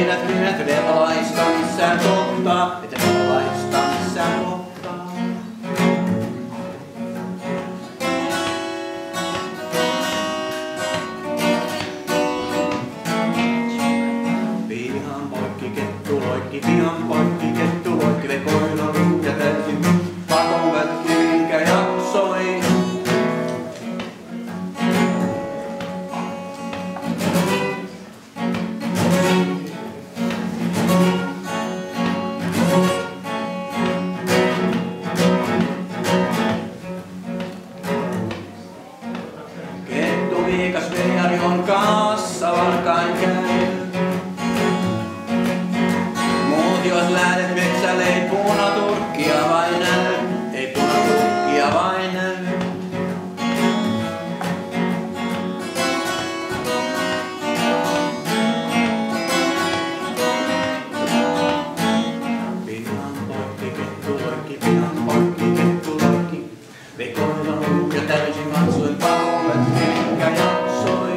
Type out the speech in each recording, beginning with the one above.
meidät myyt velolaista missään kohtaa, et velolaista missään kohtaa. Pihan poikki kettu loikki, pihan poikki kettu loikki, vei koiran ja täysin pakon välkki minkä jaksoi. Viikas veijari on kanssa varkain käy. Muut jos lähdet metsälle, ei punaturkkia vain näy. Ei punaturkkia vain näy. Pihan poikki kettu loikki, pihan poikki kettu loikki. Vekoilla ja täysin katsoin pauvet, minkä jaksoi.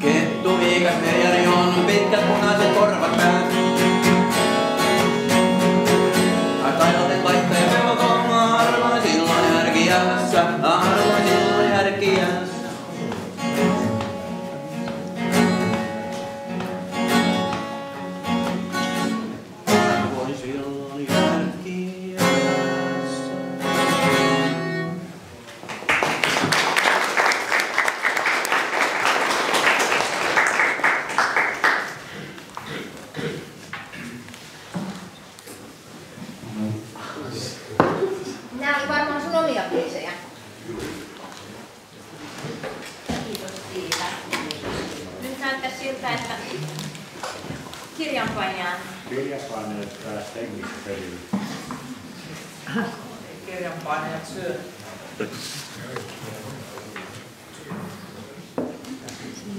Kettu viikas veijari on pitkät punaiset korvat päät. Taidot laittaa ja pelkoon arvoin silloin järkiässä, arvoin silloin järkiässä. Arvoin silloin järkiässä. Nämä oli varmaan sun omia biisejä. Kiitos siitä. Nyt näyttää siltä, että kirjanpainajat pääsi teknistä perille. Kirjanpainajat syö.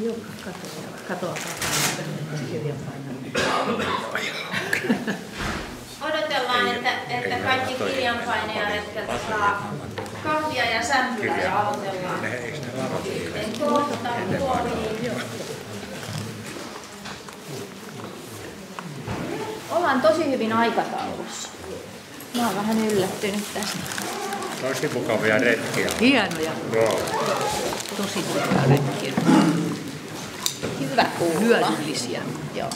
Joo, katoa kirjanpainajat. odotellaan, että kaikki kirjanpainajaretket saa kahvia ja sämpylää ja aloitellaan. Sitten kohta puoliin. Ollaan tosi hyvin aikataulussa. Mä oon vähän yllättynyt tästä. Tosi mukavia retkiä. Hienoja. Joo. Tosi mukavia retkiä. Hyvä kuulla. Hyödyllisiä. Joo.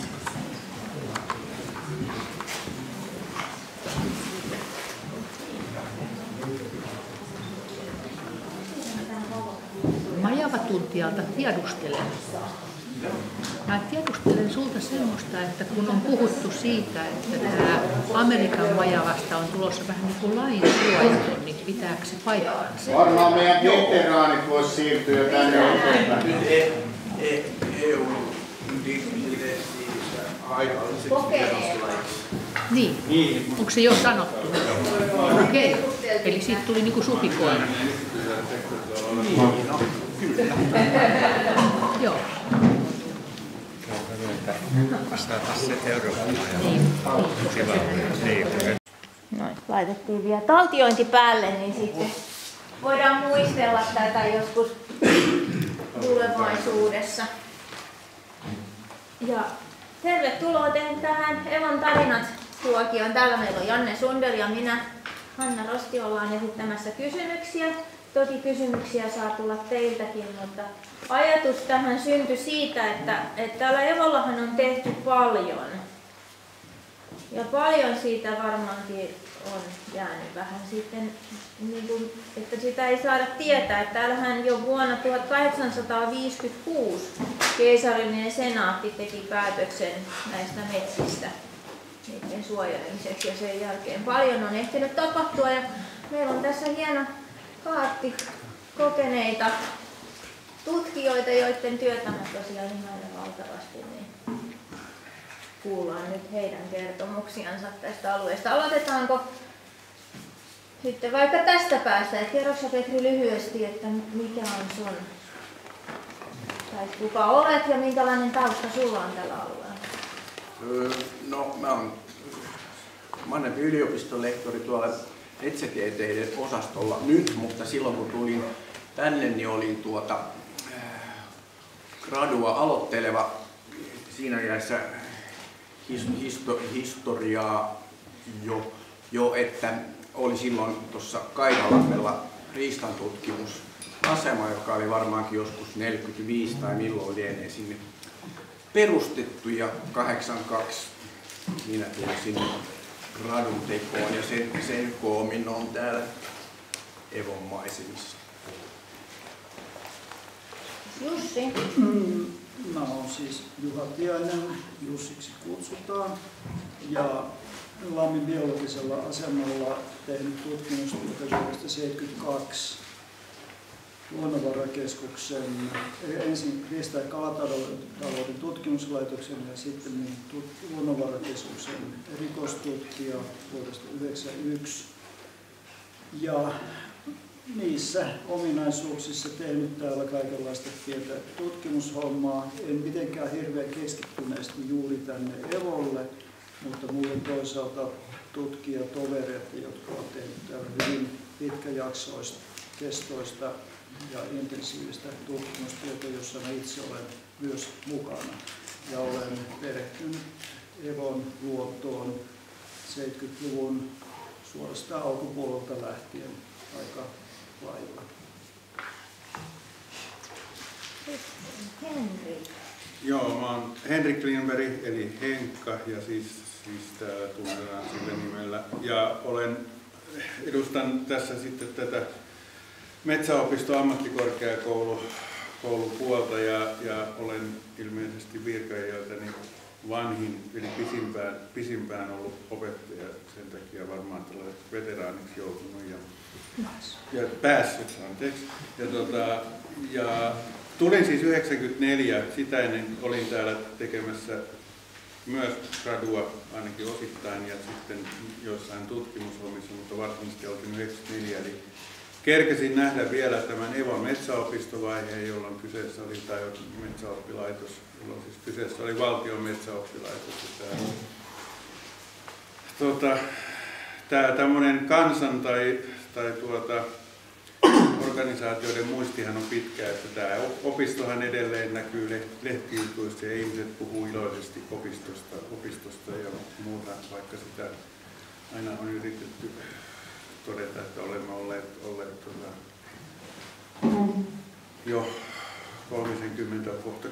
Majava-tuntijalta tiedustelen. Mä tiedustelen sulta semmoista, että kun on puhuttu siitä, että tämä Amerikan majavasta on tulossa vähän niin kuin lainsuojelu, niin pitääkö se paikkaansa? Varmaan meidän veteraanit vois siirtyä jo tänne eteenpäin. Niin. Onko se jo sanottu? Okei. Eli siitä tuli niinku supikoira. Joo. Noin, laitettiin vielä taltiointi päälle, niin sitten voidaan muistella tätä joskus tulevaisuudessa. Ja tervetuloa tähän Evon tarinat-luokioon. Täällä meillä on Janne Sundel ja minä, Hanna Rosti, ollaan esittämässä kysymyksiä. Toki kysymyksiä saa tulla teiltäkin, mutta ajatus tähän syntyi siitä, että täällä Evollahan on tehty paljon. Ja paljon siitä varmaankin on jäänyt vähän sitten, niin kuin, että sitä ei saada tietää. Täällähän jo vuonna 1856 keisarillinen senaatti teki päätöksen näistä metsistä, niiden suojelemiseksi, ja sen jälkeen paljon on ehtinyt tapahtua. Ja meillä on tässä hieno kaartti kokeneita tutkijoita, joiden työtä mä tosiaan ihailen valtavasti. Niin kuullaan nyt heidän kertomuksiansa tästä alueesta. Aloitetaanko sitten vaikka tästä päästä? Kerroksä Petri lyhyesti, että mikä on sun, tai kuka olet ja minkälainen tausta sulla on tällä alueella? No, mä oon Mannerheimin yliopiston lehtori tuolla metsätieteiden osastolla nyt, mutta silloin kun tulin tänne, niin olin gradua aloitteleva siinä mielessä historiaa jo, että oli silloin tuossa Kaidalammella riistantutkimusasema, joka oli varmaankin joskus 45 tai milloin lienee sinne perustettu, ja 82 minä tulin sinne gradun tekoon, ja sen koomin on täällä Evon maisemissa. Jussi. Mä oon siis Juha Tiainen, Jussiksi kutsutaan, ja Lammin biologisella asemalla tehnyt tutkimustyötä vuodesta 1972 Luonnonvarakeskuksen, ensin Riista- ja kalatalouden tutkimuslaitoksen ja sitten Luonnonvarakeskuksen rikostutkija vuodesta 1991. Ja niissä ominaisuuksissa tehnyt täällä kaikenlaista pientä tutkimushommaa. En mitenkään hirveän keskittyneesti juuri tänne Evolle, mutta mulla on toisaalta tutkijatovereita, jotka ovat tehneet täällä hyvin pitkäjaksoista ja intensiivistä tutkimustyötä, jossa mä itse olen myös mukana. Ja olen perehtynyt Evon luontoon 70-luvun suorastaan alkupuolelta lähtien aika lailla. Henri. Joo, mä oon Henrik Lindberg, eli Henkka, ja siis täällä tunnetaan sillä nimellä. Ja edustan tässä sitten tätä Metsäopiston ammattikorkeakoulupuolta ja olen ilmeisesti virkailijoiltani vanhin, eli pisimpään ollut opettaja, sen takia varmaan tällaiset veteraaniksi joutunut ja päässyt, anteeksi. Ja tulin siis 1994, sitä ennen olin täällä tekemässä myös gradua ainakin osittain ja sitten joissain tutkimushommissa, mutta varsinaisesti olin 1994. Eli kerkesin nähdä vielä tämän Evon metsäopistovaiheen, jolloin kyseessä oli metsäoppilaitos, jolloin siis kyseessä oli valtion metsäoppilaitos. Tämä tämmöinen kansan tai organisaatioiden muistihan on pitkä, että tämä opistohan edelleen näkyy lehtijutuissa ja ihmiset puhuu iloisesti opistosta ja muuta, vaikka sitä aina on yritetty todeta, että olemme olleet jo 30 vuotta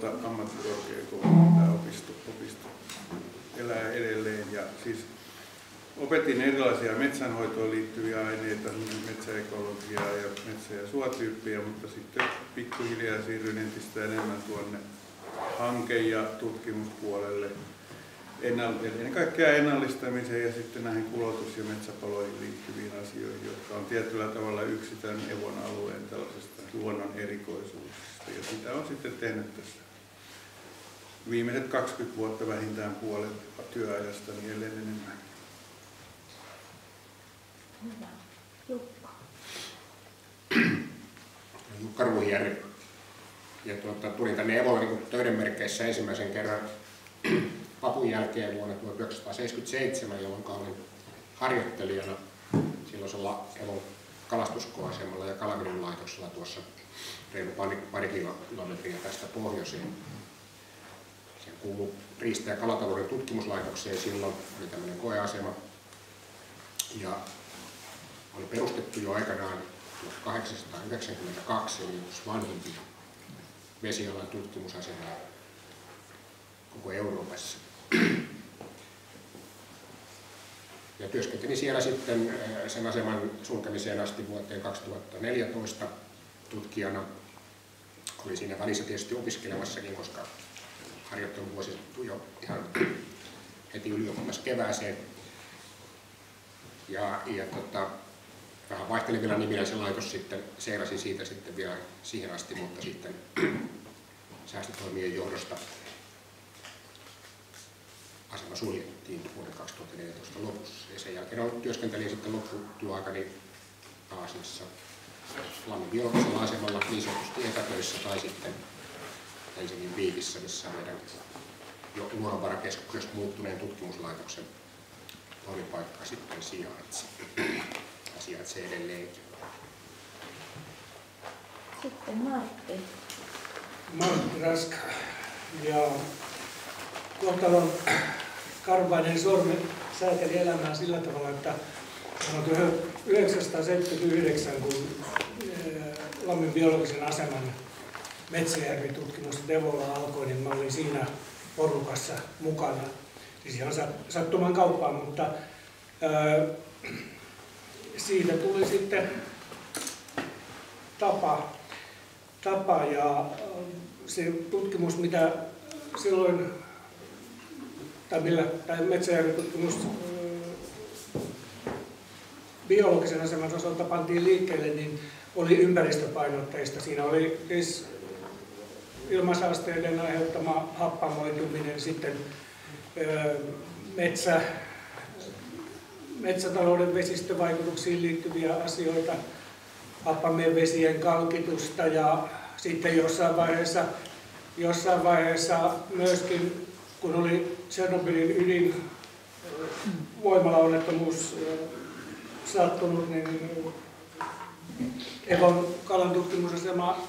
ammattikorkeakoulussa. Tämä opisto elää edelleen. Ja siis opetin erilaisia metsänhoitoon liittyviä aineita, metsäekologiaa ja metsä- ja suotyyppiä, mutta sitten pikkuhiljaa siirryin entistä enemmän tuonne hanke- ja tutkimuspuolelle. Ennen kaikkea ennallistamiseen ja sitten näihin kulotus- ja metsäpaloihin liittyviin asioihin, jotka on tietyllä tavalla yksi tämän Evon alueen tällaisesta luonnon erikoisuuksista. Ja sitä on sitten tehnyt tässä viimeiset 20 vuotta vähintään puolet työajasta, niin ellen enemmän. Hyvä. Jukka. Jukka Ruhijärvi. Ja tulin tänne Evolle niin töiden merkeissä ensimmäisen kerran vapun jälkeen vuonna 1977, jolloin olin harjoittelijana silloisella Evon kalastuskoasemalla ja Kalavedyn laitoksella tuossa reilu pari kilometriä tästä pohjoiseen. Se kuului Riista- ja kalatalouden tutkimuslaitokseen silloin, oli tämmöinen koeasema. Ja oli perustettu jo aikanaan 1892, eli yksi vanhimpia vesialan tutkimusasemia koko Euroopassa. Ja työskentelin siellä sitten sen aseman sulkemiseen asti vuoteen 2014 tutkijana. Olin siinä välissä tietysti opiskelemassakin, koska harjoitteluvuosi sattui jo ihan heti ylioppilas kevääseen. Ja vähän vaihtelevilla nimillä se laitos sitten seurasi siitä sitten vielä siihen asti, mutta sitten säästötoimien johdosta asema suljettiin vuoden 2014 lopussa. Ja sen jälkeen työskentelin sitten lopputyöaikani Aasiassa Lammin biologisella asemalla niin sanotusti etätöissä tai sitten Helsingin Viikissä, missä meidän jo luonnonvarakeskuksesta muuttuneen tutkimuslaitoksen toimipaikka sitten sijaitsee edelleenkin. Sitten Martti. Martti Raska. Ja kohtalon karvainen sormi sääteli elämää sillä tavalla, että 1979, kun Lammin biologisen aseman Metsäjärvi-tutkimus Devolla alkoi, niin mä olin siinä porukassa mukana. Siis ihan sattuman kauppaan, mutta siitä tuli sitten tapa ja se tutkimus, mitä silloin, tai Metsäjärvi-tutkimus biologisen aseman osalta pantiin liikkeelle, niin oli ympäristöpainotteista. Siinä oli siis ilmansaasteiden aiheuttama happamoituminen, sitten metsätalouden vesistövaikutuksiin liittyviä asioita, happamien vesien kalkitusta ja sitten jossain vaiheessa myöskin, kun oli Tšernobylin ydinvoimalaonnettomuus sattunut, niin Evon kalan tutkimusasema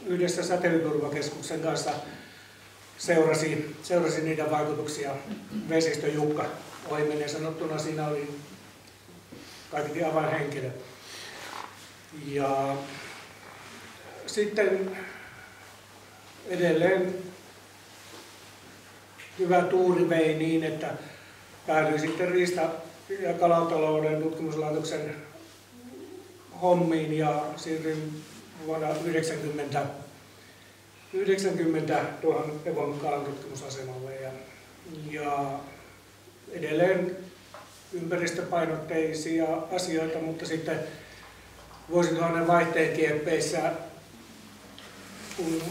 yhdessä Säteilyturvakeskuksen kanssa seurasi niiden vaikutuksia. Vesistö Jukka ohimennen sanottuna siinä oli kaikki avainhenkilö. Ja sitten edelleen hyvä tuuri vei niin, että päädyin sitten Riista- ja kalatalouden tutkimuslaitoksen hommiin ja siirryin vuonna 1990 tuohon Evon kalan tutkimusasemalle ja edelleen ympäristöpainotteisia asioita, mutta sitten vuosituhannen vaihteen kieppeissä, kun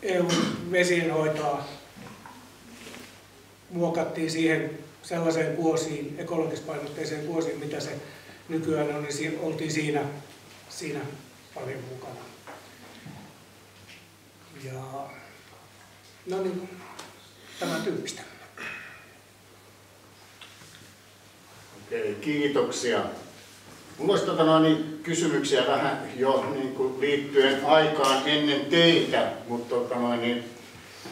EU-vesienhoitoa muokattiin siihen sellaiseen kuosiin, ekologispainotteiseen kuosiin, mitä se nykyään on, niin oltiin siinä paljon mukana. Ja no niin, tämän tyyppistä. Okei, kiitoksia. Minulla olisi kysymyksiä vähän jo niin kuin liittyen aikaan ennen teitä, mutta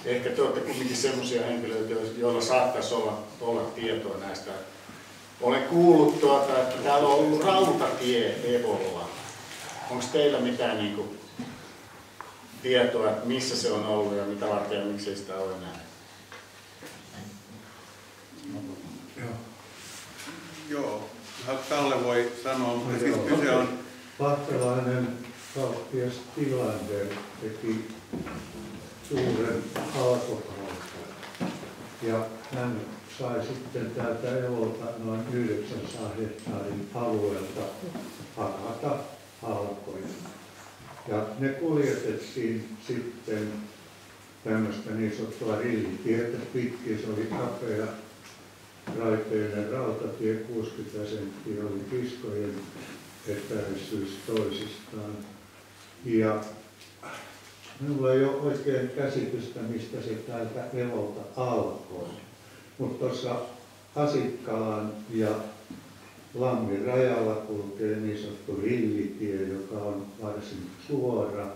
ehkä te olette kuitenkin sellaisia henkilöitä, joilla saattaisi olla tietoa näistä. Olen kuullut, että täällä on ollut rautatie Evolla. Onko teillä mitään niin kuin tietoa, että missä se on ollut ja mitä varten ja miksei sitä ole näin? Joo, Kalle voi sanoa, mutta siis kyse on... Lahtelainen kauppias Tilander teki suuren alkohaukan ja hän sai sitten täältä Evolta noin 900 hehtaarin alueelta hakata halkoja. Ja ne kuljetettiin sitten tämmöistä niin sanottua rillitietä pitkin, se oli kapea raiteinen rautatie, 60 senttiä oli kiskojen etäisyys toisistaan. Ja minulla ei ole oikein käsitystä, mistä se täältä Evolta alkoi. Mutta tuossa Asikkalan ja Lammin rajalla kulkee niin sanottu rillitie, joka on varsin suora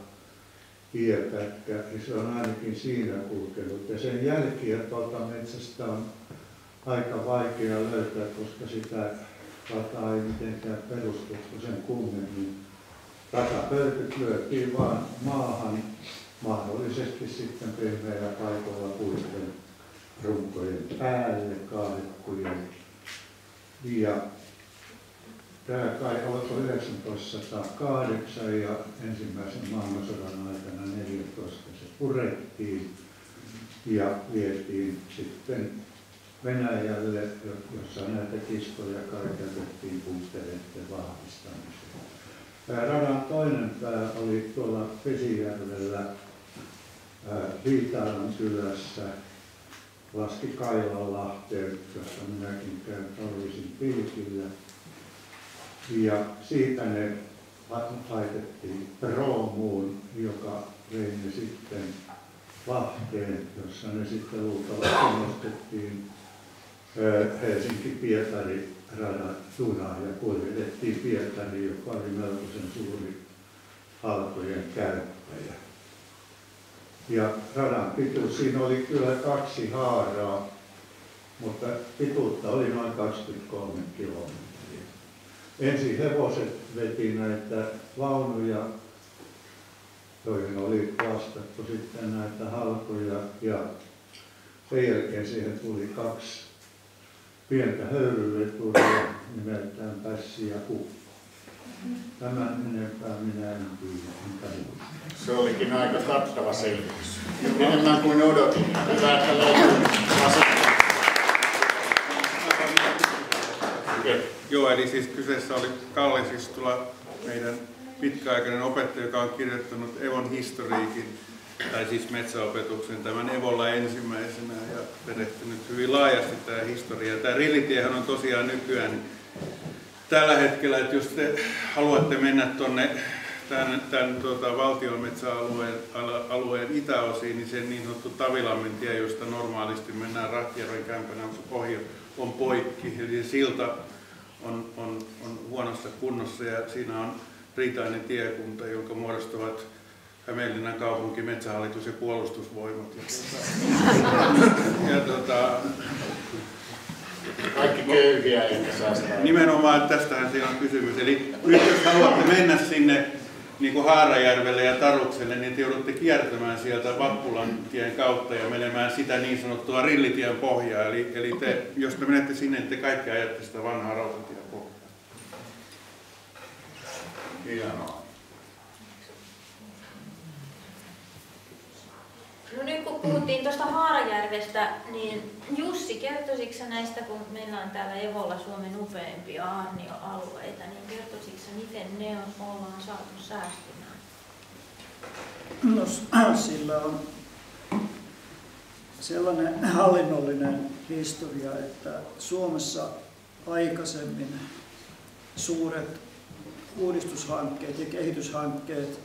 tiepätkä, ja se on ainakin siinä kulkenut. Ja sen jälkiä tuolta metsästä on aika vaikea löytää, koska sitä rataa ei mitenkään perustettu sen kummemmin. Ratapölkyt lyötiin vaan maahan, mahdollisesti sitten pehmeillä paikoilla puisten runkojen päälle, kaadettujen. Ja tämä kai alkoi 1908 ja ensimmäisen maailmansodan aikana 14 se purettiin ja vietiin sitten Venäjälle, jossa näitä kiskoja käytettiin puutteiden vahvistamiseen. Radan toinen pää oli tuolla Vesijärvellä Viitaalan kylässä Laski-Kailanlahteen, jossa minäkin käyn talvisin pilkillä. Ja siitä ne laitettiin Roomuun, joka vei ne sitten Lahteen, jossa ne sitten luultavasti nostettiin Helsinki-Pietari radan junaan ja kuljetettiin Pietariin, joka oli melkoisen suuri halkojen käyttäjä. Ja radan pituus, siinä oli kyllä 2 haaraa, mutta pituutta oli noin 23 kilometriä. Ensin hevoset veti näitä vaunuja, joihin oli lastattu sitten näitä halkoja, ja sen jälkeen siihen tuli 2 pientä höyryveturia nimeltään Pässi ja Kukko. Tämän enempää minä en tiedä. Se olikin aika kattava selvitys. Enemmän kuin odotin. Hyvä, että löytyy asettaa. Joo, eli siis kyseessä oli Kalle Sistula, meidän pitkäaikainen opettaja, joka on kirjoittanut Evon historiikin, tai siis metsäopetuksen tämän Evolla ensimmäisenä ja perehtynyt hyvin laajasti tähän historiaan. Tämä Rillitiehän on tosiaan nykyään tällä hetkellä, että jos te haluatte mennä tuonne tämän valtion metsäalueen itäosiin, niin sen niin sanottu Tavilammen tie, josta normaalisti mennään Rahjärven kämpänä ohi, on poikki. Eli silta on huonossa kunnossa ja siinä on riitainen tiekunta, jonka muodostavat Hämeenlinnan kaupunki, Metsähallitus ja Puolustusvoimat. Kaikki köyhiä eikä säästää. Nimenomaan tästähän siinä on kysymys. Eli nyt jos haluatte mennä sinne niin kuin Haarajärvelle ja Tarukselle, niin te joudutte kiertämään sieltä Vappulan tien kautta ja menemään sitä niin sanottua Rillitien pohjaa. Eli jos te menette sinne, niin te kaikki ajatte sitä vanhaa rautatien pohjaa. Hienoa. No nyt kun puhuttiin tuosta Haarajärvestä, niin Jussi, kertoisitko näistä, kun meillä on täällä Evolla Suomen upeimpia aarnioalueita, niin kertoisitko miten ne ollaan saatu säästymään? No, sillä on sellainen hallinnollinen historia, että Suomessa aikaisemmin suuret uudistushankkeet ja kehityshankkeet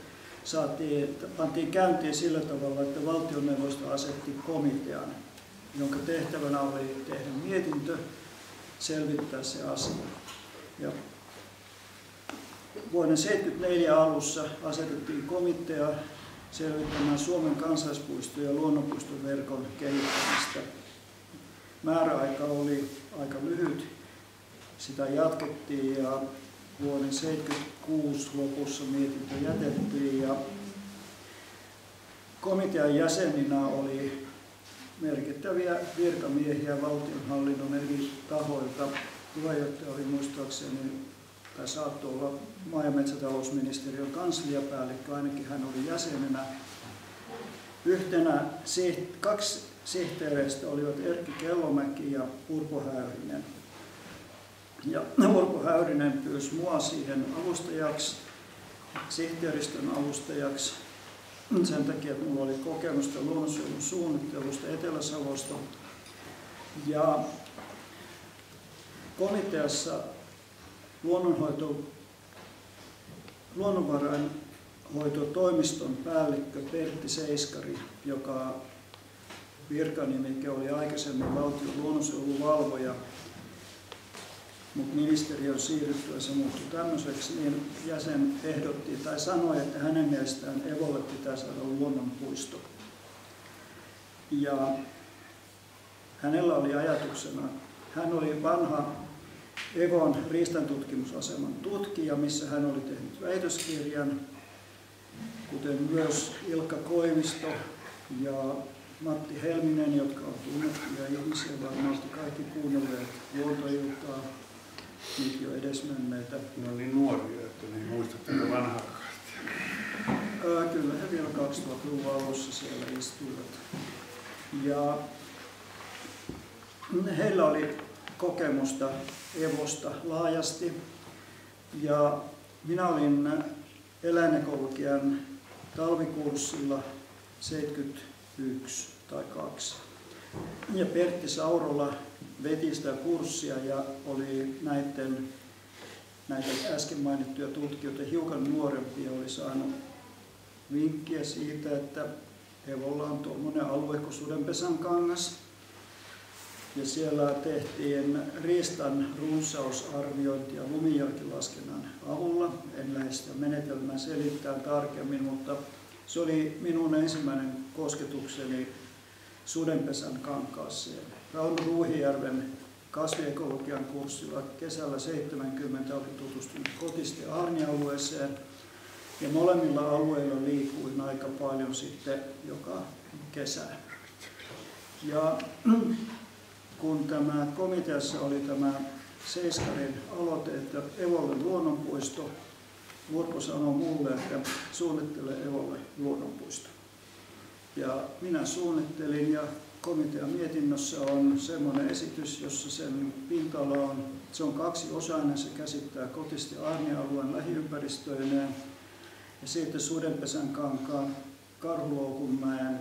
pantiin käyntiin sillä tavalla, että valtioneuvosto asetti komitean, jonka tehtävänä oli tehdä mietintö, selvittää se asia. Ja vuoden 1974 alussa asetettiin komitea selvittämään Suomen kansallispuisto- ja luonnonpuistoverkon kehittämistä. Määräaika oli aika lyhyt, sitä jatkettiin ja vuoden 1976 lopussa mietintö jätettiin ja komitean jäseninä oli merkittäviä virkamiehiä valtionhallinnon eri tahoilta. Puheenjohtaja oli muistaakseni, tai saattoi olla maa- ja metsätalousministeriön kansliapäällikkö, ainakin hän oli jäsenenä. Yhtenä 2 sihteereistä olivat Erkki Kellomäki ja Urpo Häyrinen. Ja Urpo Häyrinen pyysi mua siihen avustajaksi, sihteeristön avustajaksi, sen takia, että minulla oli kokemusta luonnonsuojelun suunnittelusta Etelä-Savosta. Ja komiteassa luonnonvarainhoitotoimiston päällikkö Pertti Seiskari, joka virkanimike oli aikaisemmin valtion luonnonsuojeluvalvoja, mutta ministeriön siirryttyä se muuttui tämmöiseksi, niin jäsen ehdotti tai sanoi, että hänen mielestään Evolle pitää saada luonnonpuisto. Ja hänellä oli ajatuksena, hän oli vanha Evon riistantutkimusaseman tutkija, missä hän oli tehnyt väitöskirjan, kuten myös Ilkka Koivisto ja Matti Helminen, jotka ovat tunnettuja ihmisiä, varmasti kaikki kuunnelleet Luontoiltaa, niitä jo edesmenneitä. Ne on niin nuoria, että ne ei muista tätä vanhaa karttia. Kyllä he vielä 2000-luvun alussa siellä istuivat. Ja heillä oli kokemusta Evosta laajasti. Ja minä olin eläinekologian talvikurssilla 71 tai 2. Ja Pertti Saurola veti sitä kurssia ja oli näitä äsken mainittuja tutkijoita hiukan nuorempia, oli saanut vinkkiä siitä, että Evolla on tuommoinen alue kuin Sudenpesänkangas. Ja siellä tehtiin riistan runsausarviointia lumijälkilaskennan avulla. En lähde sitä menetelmää selittämään tarkemmin, mutta se oli minun ensimmäinen kosketukseni Sudenpesän kankaaseen. Rauno Ruuhijärven kasviekologian kurssilla kesällä 70 oli tutustunut Kotiste Aarnialueeseen. Ja molemmilla alueilla liikuin aika paljon sitten joka kesä. Ja kun tämä komiteassa oli tämä Seiskarin aloite, että Evolle luonnonpuisto, Urpo sanoi mulle, että suunnittele Evolle luonnonpuisto. Ja minä suunnittelin ja komitean mietinnössä on semmoinen esitys, jossa sen pinta-ala on, se on kaksiosainen, se käsittää Kotiste Aarnia-alueen lähiympäristöineen ja sitten Sudenpesän kankaan, Karhuloukunmäen,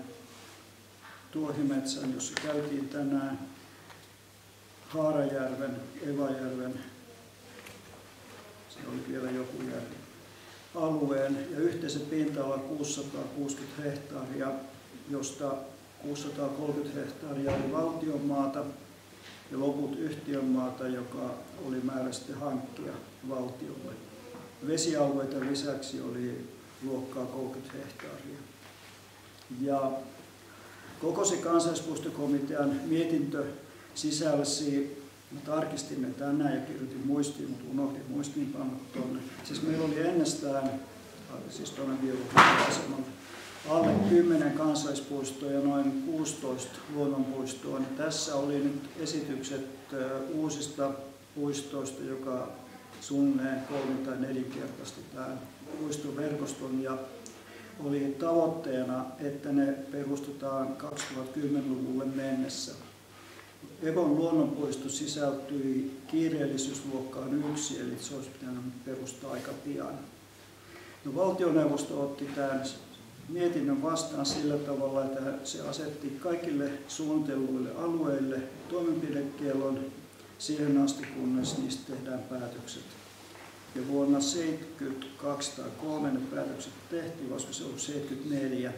Tuohimetsän, jossa käytiin tänään, Haarajärven, Evajärven, se oli vielä joku järvi, alueen ja yhteisen pinta-ala 660 hehtaaria, josta 630 hehtaaria oli valtion maata ja loput yhtiön maata, joka oli määrä sitten hankkia valtiolle. Vesialueita lisäksi oli luokkaa 30 hehtaaria. Ja koko se kansallispuistokomitean mietintö sisälsi, mä tarkistin ne tänään ja kirjoitin muistiin, mutta unohdin muistiinpanot tuonne. Siis meillä oli ennestään, siis tuonne Viiluhden alle 10 kansallispuistoa ja noin 16 luonnonpuistoa. Niin tässä oli nyt esitykset uusista puistoista, joka suunnilleen 3- tai 4-kertaisesti tämän puistoverkoston. Ja oli tavoitteena, että ne perustetaan 2010-luvulle mennessä. Evon luonnonpuisto sisältyi kiireellisyysluokkaan 1, eli se olisi pitänyt perustaa aika pian. No, valtioneuvosto otti tämän mietinnön vastaan sillä tavalla, että se asetti kaikille suunnitelluille alueille toimenpidekiellon siihen asti, kunnes niistä tehdään päätökset. Ja vuonna 1972 tai 1973 ne päätökset tehtiin, koska se on 1974,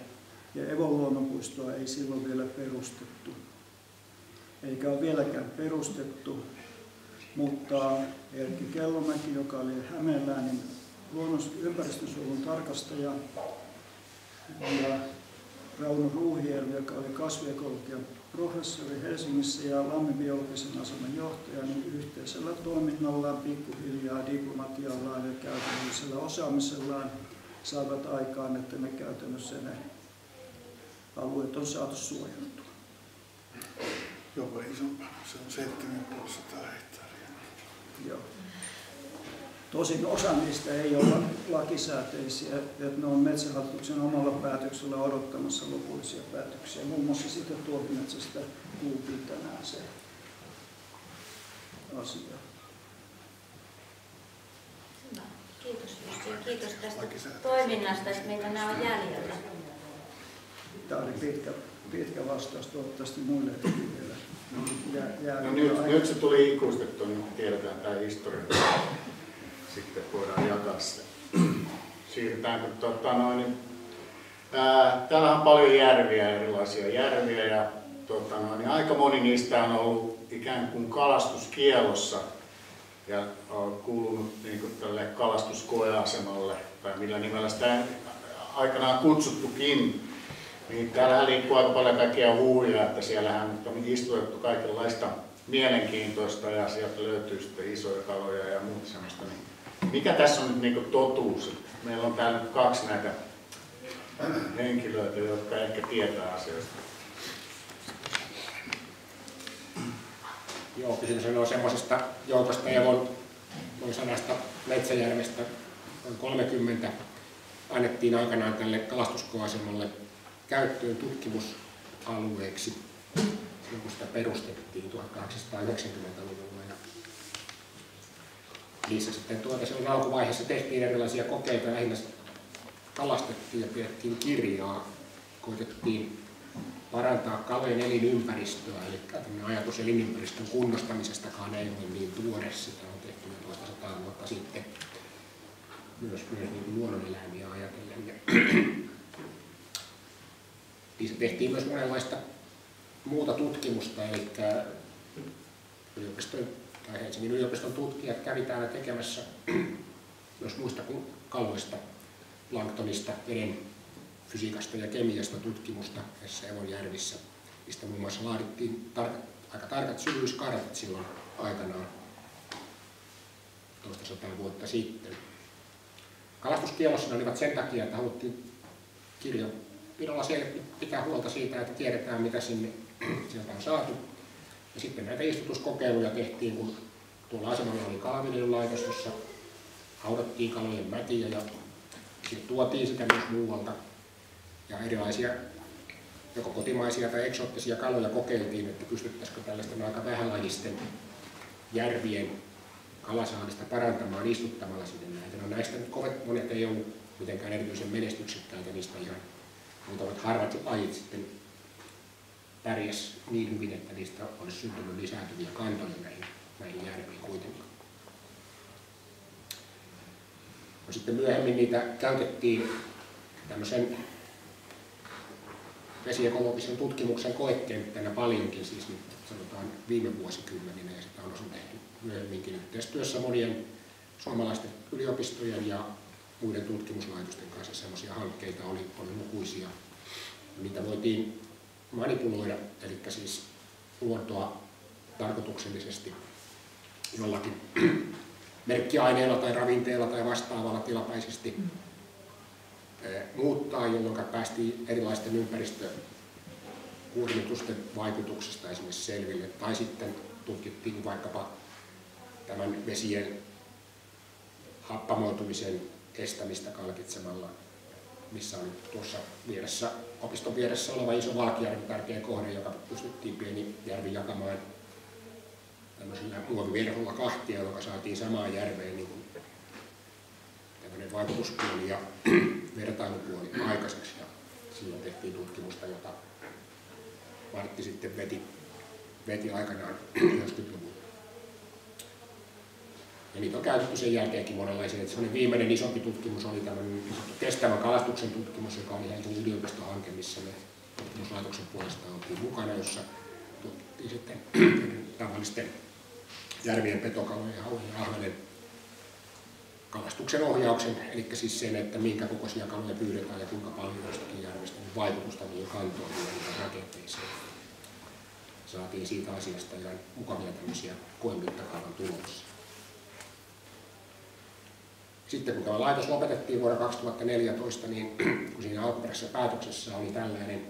ja Evon luonnonpuistoa ei silloin vielä perustettu. Eikä ole vieläkään perustettu, mutta Erkki Kellomäki, joka oli Hämeellään, niin ympäristönsuojelun tarkastaja, ja Rauno Ruuhijärvi, joka oli kasviekologian professori Helsingissä ja Lammin biologisen aseman johtaja, niin yhteisellä toiminnallaan, pikkuhiljaa diplomatiallaan ja käytännöllisellä osaamisellaan saavat aikaan, että ne käytännössä ne alueet on saatu suojeltua. Jopa isompaa, se on 7500 hehtaaria. Joo. Tosin osa niistä ei ole lakisääteisiä, että ne on Metsähallituksen omalla päätöksellä odottamassa lopullisia päätöksiä. Muun muassa siitä Tuohimetsästä kuultiin tänään se asia. No, kiitos Jussi ja kiitos tästä toiminnasta, että meillä nämä on jäljellä. Tämä oli pitkä vastaus, toivottavasti muille vielä. No nyt se tuli ikuistettua, niin tiedetään tämä historia. Sitten voidaan jakaa se. Siirrytäänkö täällä on paljon järviä, erilaisia järviä ja aika moni niistä on ollut ikään kuin kalastuskielossa ja on kuulunut niin kuin tälle kalastuskoeasemalle tai millä nimellä sitä aikanaan kutsuttukin. Niin täällä liikkuu aika paljon kaikkia huuja, että siellähän on istutettu kaikenlaista mielenkiintoista ja sieltä löytyy sitten isoja kaloja ja muuta semmoista. Mikä tässä on nyt niin kuin totuus? Meillä on täällä nyt 2 näitä henkilöitä, jotka ehkä tietää asioista. Joo, kysymys on semmoisesta joukosta Evon noin 100 metsäjärvestä, noin 30 annettiin aikanaan tälle kalastuskoasemalle käyttöön tutkimusalueeksi, kun sitä perustettiin 1890-luvulla. Ja niissä sitten silloin alkuvaiheessa tehtiin erilaisia kokeita, lähinnä kalastettiin ja pidettiin kirjaa, koitettiin parantaa kalojen elinympäristöä, eli ajatus elinympäristön kunnostamisestakaan ei ole niin tuore, sitä on tehty jo 100 vuotta sitten myös niin luonnoneläimiä ajatellen. Niissä tehtiin myös monenlaista muuta tutkimusta, eli Helsingin yliopiston tutkijat kävi täällä tekemässä myös muista kuin kaloista, planktonista, veden fysiikasta ja kemiasta tutkimusta näissä Evonjärvissä. Mistä muun muassa laadittiin aika tarkat syvyyskartat silloin aikanaan toista 100 vuotta sitten. Kalastuskiellossa ne olivat sen takia, että haluttiin kirjanpidolla pitää huolta siitä, että tiedetään mitä sieltä on saatu. Ja sitten näitä istutuskokeiluja tehtiin, kun tuolla asemalla oli kalaviljelylaitos, jossa haudattiin kalojen mätiä ja sitten tuotiin sitä myös muualta. Ja erilaisia joko kotimaisia tai eksoottisia kaloja kokeiltiin, että pystyttäisikö tällaisten aika vähälajisten järvien kalasaannista parantamaan istuttamalla sinne näitä. No näistä nyt monet ei ollut mitenkään erityisen menestyksekkäitä, niistä ihan muutamat harvat lajit sitten pärjäs niin hyvin, että niistä olisi syntynyt lisääntyviä kantoja näihin järviin kuitenkaan. No sitten myöhemmin niitä käytettiin tämmöisen vesiekologisen tutkimuksen koekenttänä paljonkin, siis nyt sanotaan viime vuosikymmeninä, ja sitä on osin tehty myöhemminkin yhteistyössä monien suomalaisten yliopistojen ja muiden tutkimuslaitosten kanssa. Sellaisia hankkeita oli lukuisia. Niitä voitiin manipuloida, eli siis luontoa tarkoituksellisesti jollakin merkkiaineella tai ravinteella tai vastaavalla tilapäisesti muuttaa, jolloin päästiin erilaisten ympäristökuormitusten vaikutuksesta esimerkiksi selville. Tai sitten tutkittiin vaikkapa tämän vesien happamoitumisen estämistä kalkitsemalla, missä oli tuossa opiston vieressä oleva iso Valkjärvi tärkeä kohde, joka pystyttiin pieni järvi jakamaan tämmöisellä muoviverholla kahtia, joka saatiin samaan järveen niin kuin tämmöinen vaikutuspuoli ja vertailupuoli aikaiseksi. Ja silloin tehtiin tutkimusta, jota Martti sitten veti aikanaan 90-luvulla. Ja niitä on käytetty sen jälkeenkin monenlaisia. Semmoinen viimeinen isompi tutkimus oli tämmöinen kestävän kalastuksen tutkimus, joka oli Helsingin yliopistohanke, missä me tutkimuslaitoksen puolesta oltiin mukana, jossa tutkittiin sitten tavallisten järvien petokalojen ja haujen ja ahvenen kalastuksen ohjauksen, eli siis sen, että minkä kokoisia kaloja pyydetään ja kuinka paljon jostakin järvestä vaikutusta niihin kantoihin ja niihin rakenteisiin. Saatiin siitä asiasta ihan mukavia tämmöisiä koemittakavan tuloksia. Sitten kun tämä laitos lopetettiin vuonna 2014, niin kun siinä alkuperäisessä päätöksessä oli tällainen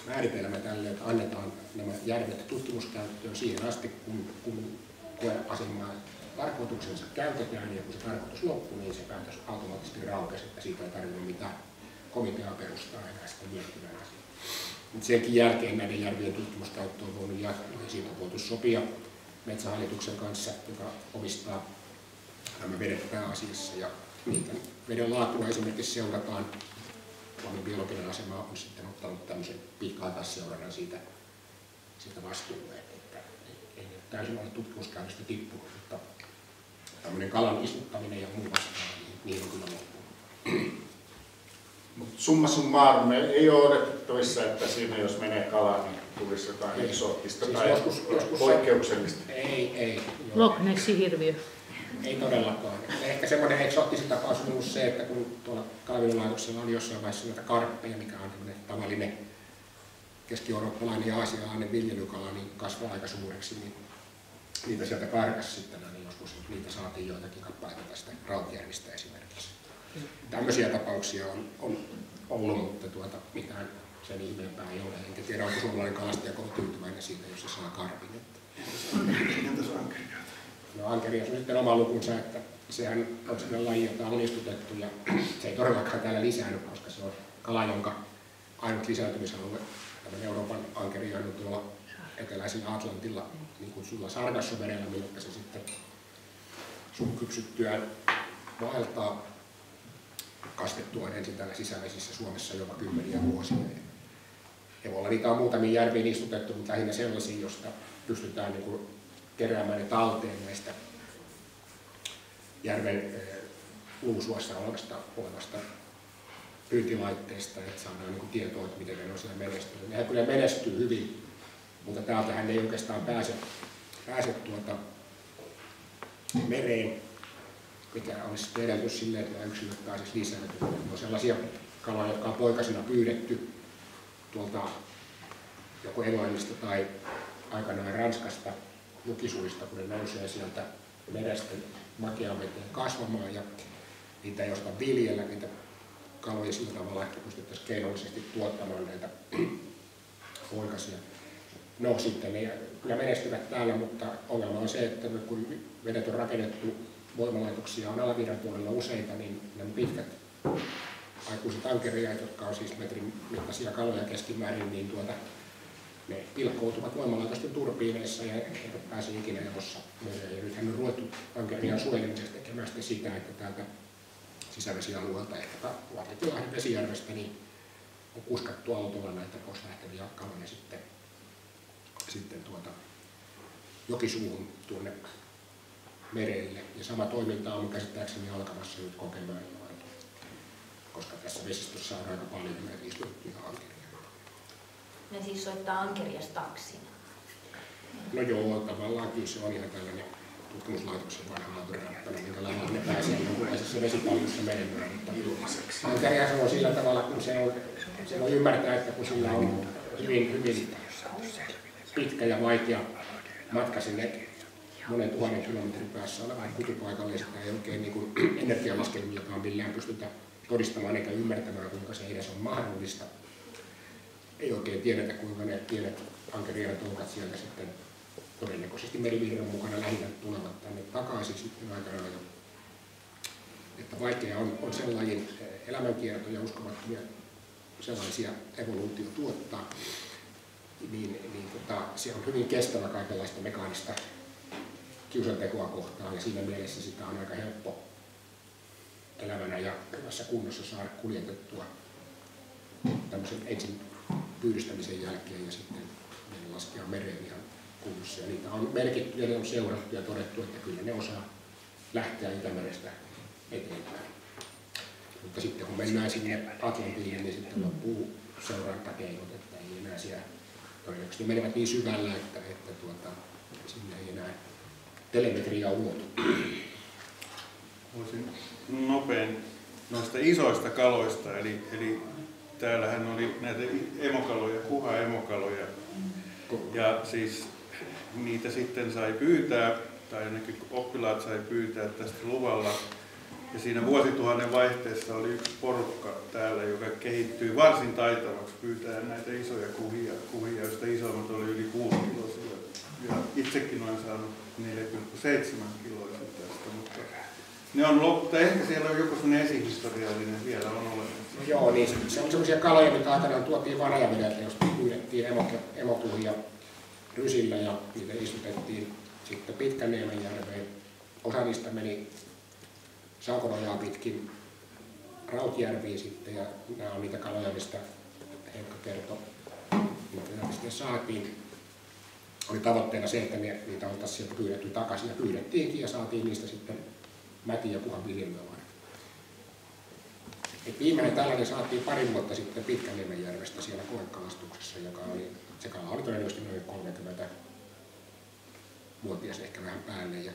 määritelmä tälle, että annetaan nämä järvet tutkimuskäyttöön siihen asti, kun koeasemaa tarkoituksensa käytetään, ja kun se tarkoitus loppuu, niin se päätös automaattisesti raukesi, että siitä ei tarvitse mitään komiteaa perustaa enää sitä miettivää asiaa. Senkin jälkeen näiden järvien tutkimuskäyttö on voinut jatkua, ja siitä on voitu sopia Metsähallituksen kanssa, joka omistaa nämä vedet pääasiassa, ja niitä veden laatua esimerkiksi seurataan. Suomen biologinen asema on sitten ottanut tämmöisen pitkäaikaisseurannan siitä vastuulle, että ei täysin ole tutkimuskäytöstä tippunut, mutta tämmöinen kalan istuttaminen ja muu vastaava, niin on kyllä loppunut. Summa summarum, ei ole odotettavissa, että siinä jos menee kala, niin tulisi jotain eksoottista siis tai joskus poikkeuksellista. Ei. Loch Nessin hirviö. Ei todellakaan. Ehkä semmoinen eksoottisin tapaus on ollut se, että kun tuolla kalaviljelulaitoksella oli jossain vaiheessa näitä karppeja, mikä on tavallinen keski-eurooppalainen ja aasialainen viljelykala, niin kasvaa aika suureksi, niin niitä sieltä karkasi sitten, niin joskus niitä saatiin joitakin kappaleita tästä Rautjärvistä esimerkiksi. Tämmöisiä tapauksia on ollut, mutta mitään sen ihmeempää ei ole. Enkä tiedä, onko suomalainen kalastaja kovin tyytyväinen siitä, jos se saa karpin. Entäs ankeria? No ankeria on sitten oma lukunsa, että sehän on sellainen laji, jota on istutettu ja se ei todellakaan täällä lisäänny, koska se on kala, jonka ainut lisääntymisalue, tämän Euroopan ankeria on tuolla eteläisellä Atlantilla niin kutsulla Sargassomerellä, millä se sitten sun kypsyttyään vaeltaa kasvettuaan ensin täällä sisävesissä Suomessa jopa kymmeniä vuosia. Evolla niitä on muutamia järviin istutettu, mutta lähinnä sellaisia, joista pystytään niin kuin keräämään ne talteen näistä järven ulsuassa olevasta pyyntilaitteista, että saadaan niin tietoa, että miten ne on siellä menestynyt. Nehän kyllä menestyy hyvin, mutta täältähän ei oikeastaan pääse mereen, mikä olisi edellytys silleen, että nämä yksilöt pääsisi lisääntymään. Ne on sellaisia kaloja, jotka on poikasina pyydetty tuolta joko Englannista tai aikanaan Ranskasta jokisuista, kun ne nousee sieltä merestä makeaan veteen kasvamaan ja niitä ei osata viljellä, niitä kaloja sillä tavalla, että pystyttäisiin keinollisesti tuottamaan näitä poikasia. No sitten ne kyllä menestyvät täällä, mutta ongelma on se, että kun vedet on rakennettu, voimalaitoksia on alavirran puolella useita, niin nämä pitkät aikuiset ankeriaat, jotka on siis metrin mittaisia kaloja keskimäärin, niin ne pilkkoutuvat voimalaitosten turbiineissa ja eivät pääse ikinä elossa mereen. Ja nythän on ruvettu ankeriaan suojelemiseksi tekemään sitä, että täältä sisävesialueelta, ehkä Vartiklahden Vesijärvestä, niin on kuskattu autolla näitä pois lähteviä kaloja sitten jokisuuhun tuonne merelle. Ja sama toiminta on käsittääkseni alkamassa nyt Kokemäellä, koska tässä vesistössä on aika paljon näitä istutettuja ankeriaita. Ne siis soittaa ankeriasta taksin. No joo, tavallaan kyllä se on ihan tällainen tutkimuslaitoksen vanha moottorirattana, minkä lailla ne pääsee jonkunlaisessa vesipaljussa menemään. Ankerias on sillä tavalla, kun se voi ymmärtää, että kun sillä on hyvin pitkä ja vaikea matka sinne monen tuhannen kilometrin päässä olevan kutupaikalle, sitä ei oikein niin energialaskelmiakaan millään pystytä todistamaan eikä ymmärtämään, kuinka se edes on mahdollista. Ei oikein tiedetä, kuinka ne pienet ankeriaatoukat sieltä sitten todennäköisesti merivirran mukana lähinnä tulevat tänne takaisin sitten aikanaan. Että vaikea on sen lajin elämänkierto ja uskomattomia sellaisia evoluutio tuottaa, se on hyvin kestävä kaikenlaista mekaanista kiusantekoa kohtaan ja siinä mielessä sitä on aika helppo elävänä ja hyvässä kunnossa saada kuljetettua tämmöisen ensin pyydystämisen jälkeen ja sitten laskea mereen ihan kunnossa. Ja niitä on merkitty ja ne on seurattu ja todettu, että kyllä ne osaa lähteä Itämerestä eteenpäin. Mutta sitten kun mennään sinne Atlantiin, niin sitten loppuu seurantakeinot, että ei enää siellä todennäköisesti menevät niin syvällä, että sinne ei enää telemetriaa ulotu. Voisin nopein noista isoista kaloista, eli täällähän oli näitä emokaloja, kuha-emokaloja, ja siis niitä sitten sai pyytää, tai ainakin oppilaat sai pyytää tästä luvalla. Ja siinä vuosituhannen vaihteessa oli yksi porukka täällä, joka kehittyi varsin taitavaksi pyytää näitä isoja kuhia, joista isoimmat oli yli 6 kiloisia. Ja itsekin olen saanut 4,7 kiloisia tästä, mutta ne on loppu, ehkä siellä on joku sellainen esihistoriallinen vielä on olemassa. Joo, niin se on sellaisia kaloja, mitä aikanaan tuotiin Vanajavedeltä, josta pyydettiin emokuhia rysillä ja niitä istutettiin sitten Pitkäniemenjärveen. Osa niistä meni Saukonojaa pitkin Rautjärviin sitten ja nämä on niitä kaloja, mistä Henkka kertoi, mitä sitten saatiin. Oli tavoitteena se, että niitä oltaisiin sieltä pyydetty takaisin ja pyydettiinkin ja saatiin niistä sitten mäti- ja kuhan viljelyä varten. Viimeinen tällainen saatiin pari vuotta sitten Pitkäniemenjärvestä siellä koekalastuksessa, joka oli, se kala oli todennäköisesti noin 30-vuotias ehkä vähän päälle. Ja